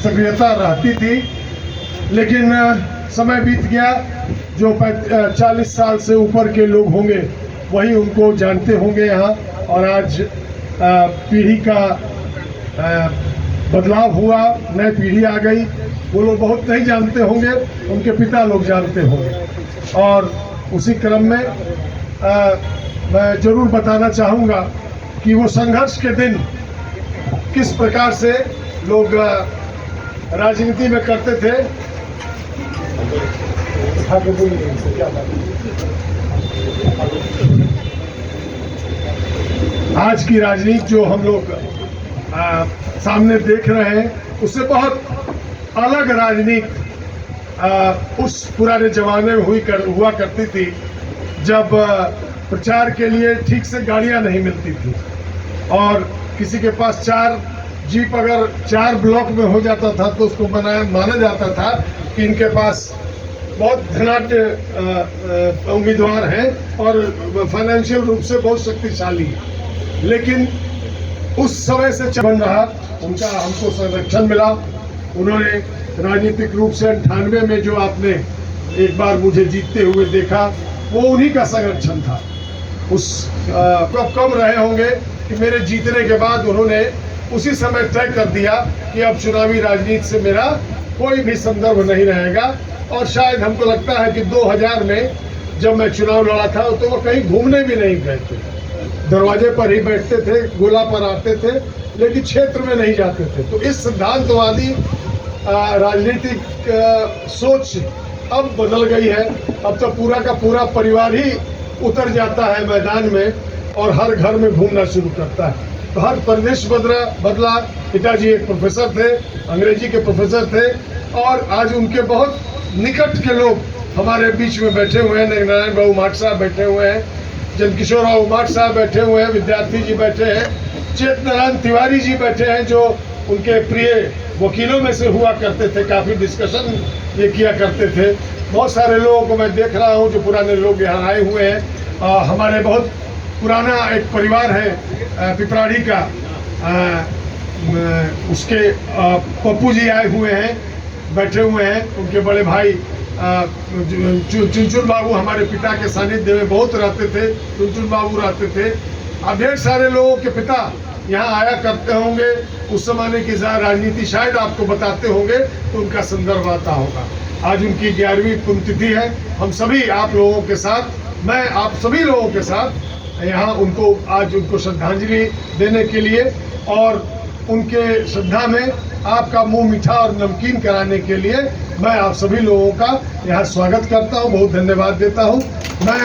सक्रियता रहती थी, लेकिन समय बीत गया। जो 40 साल से ऊपर के लोग होंगे वही उनको जानते होंगे यहाँ, और आज पीढ़ी का बदलाव हुआ, नई पीढ़ी आ गई। वो लोग बहुत नहीं जानते होंगे, उनके पिता लोग जानते होंगे। और उसी क्रम में मैं जरूर बताना चाहूँगा कि वो संघर्ष के दिन किस प्रकार से लोग राजनीति में करते थे। आज की राजनीति जो हम लोग सामने देख रहे हैं, उससे बहुत अलग राजनीति उस पुराने जमाने में हुआ करती थी, जब प्रचार के लिए ठीक से गाड़ियां नहीं मिलती थी, और किसी के पास 4 जीप अगर 4 ब्लॉक में हो जाता था तो उसको माना जाता था कि इनके पास बहुत धनाढ्य उम्मीदवार हैं और फाइनेंशियल रूप से बहुत शक्तिशाली है। लेकिन उस समय से बन रहा, उनका हमको संरक्षण मिला। उन्होंने राजनीतिक रूप से 98 में जो आपने एक बार मुझे जीतते हुए देखा, वो उन्हीं का संरक्षण था। उस कम रहे होंगे कि मेरे जीतने के बाद उन्होंने उसी समय तय कर दिया कि अब चुनावी राजनीति से मेरा कोई भी संदर्भ नहीं रहेगा। और शायद हमको लगता है कि 2000 में जब मैं चुनाव लड़ा था तो वो कहीं घूमने भी नहीं गए थे, दरवाजे पर ही बैठते थे, गोला पर आते थे, लेकिन क्षेत्र में नहीं जाते थे। तो इस सिद्धांतवादी राजनीतिक सोच अब बदल गई है। अब तो पूरा का पूरा परिवार ही उतर जाता है मैदान में और हर घर में घूमना शुरू करता है। तो हर परिवेश बदला। पिताजी एक प्रोफेसर थे, अंग्रेजी के प्रोफेसर थे, और आज उनके बहुत निकट के लोग हमारे बीच में बैठे हुए हैं। नारायण बाबू माठ साहब बैठे हुए हैं, चंद्रकिशोर राव माठ साहब बैठे हुए हैं, विद्यार्थी जी बैठे हैं, चेतनारायण तिवारी जी बैठे हैं, जो उनके प्रिय वकीलों में से हुआ करते थे, काफ़ी डिस्कशन ये किया करते थे। बहुत सारे लोगों को मैं देख रहा हूँ जो पुराने लोग यहाँ आए हुए हैं। हमारे बहुत पुराना एक परिवार है पिपराड़ी का, उसके पप्पू जी आए हुए हैं, बैठे हुए हैं। उनके बड़े भाई चुनचुन बाबू हमारे पिता के सानिध्य में बहुत रहते थे, चुनचुन बाबू रहते थे। अब ढेर सारे लोगों के पिता यहाँ आया करते होंगे। उस जमाने की राजनीति शायद आपको बताते होंगे तो उनका संदर्भ आता होगा। आज उनकी 11वीं पुण्यतिथि है। हम सभी आप लोगों के साथ, मैं आप सभी लोगों के साथ यहाँ उनको आज उनको श्रद्धांजलि देने के लिए और उनके श्रद्धा में आपका मुंह मीठा और नमकीन कराने के लिए मैं आप सभी लोगों का यहाँ स्वागत करता हूँ, बहुत धन्यवाद देता हूँ। मैं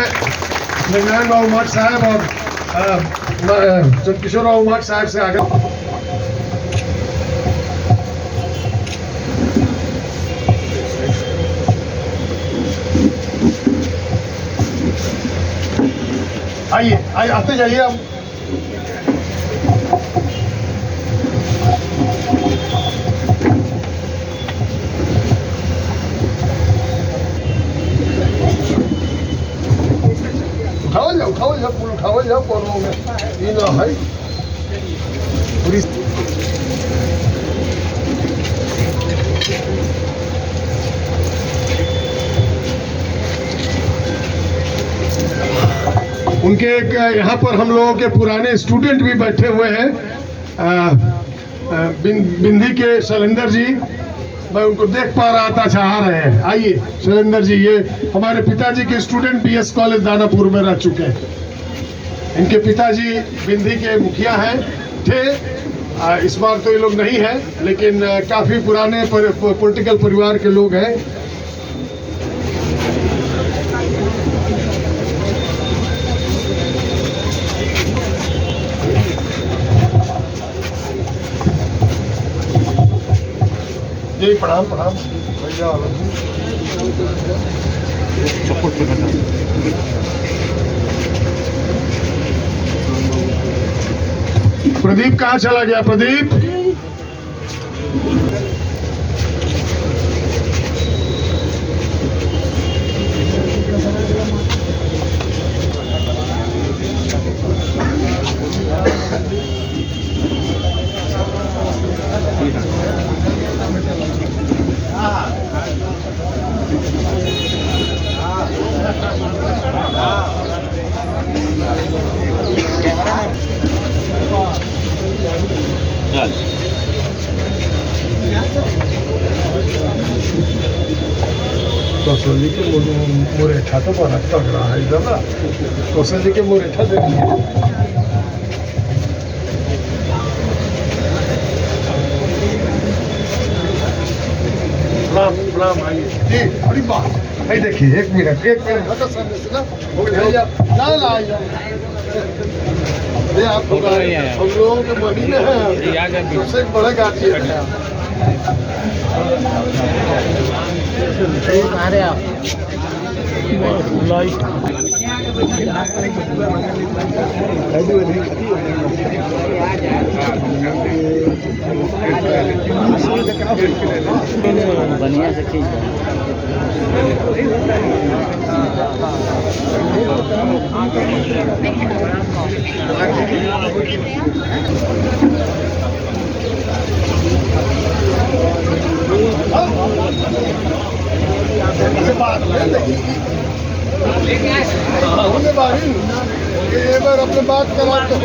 नारायण बाबू माठ साहब और चंद्रकिशोर राव माठ साहब से आगे आइए, आते जाइए आप। उठाओ जाओ पौधों में ये ना है पूरी। उनके एक यहाँ पर हम लोगों के पुराने स्टूडेंट भी बैठे हुए हैं, बिंदी के शैलेंद्र जी। मैं उनको देख पा रहा था, अच्छा आ रहे हैं। आइए शैलेंद्र जी, ये हमारे पिताजी के स्टूडेंट BS कॉलेज दानापुर में रह चुके हैं। इनके पिताजी बिंदी के मुखिया हैं थे। इस बार तो ये लोग नहीं हैं, लेकिन काफ़ी पुराने पॉलिटिकल परिवार के लोग हैं। जी प्रणाम प्रणाम। प्रदीप कहाँ चला गया? प्रदीप कौशल जी के मुरेठा तो बड़ा तगड़ा है इधर ना। कौशल जी के मुरेठा देखिए। प्रणाम आइए जी। बड़ी बात है, देखिए एक मिनट ना आइए। अरे आप हम लोगों के बनी में है, सबसे बड़ा गाड़ी है। बढ़िया से खींच एक बार अपने बात करा तो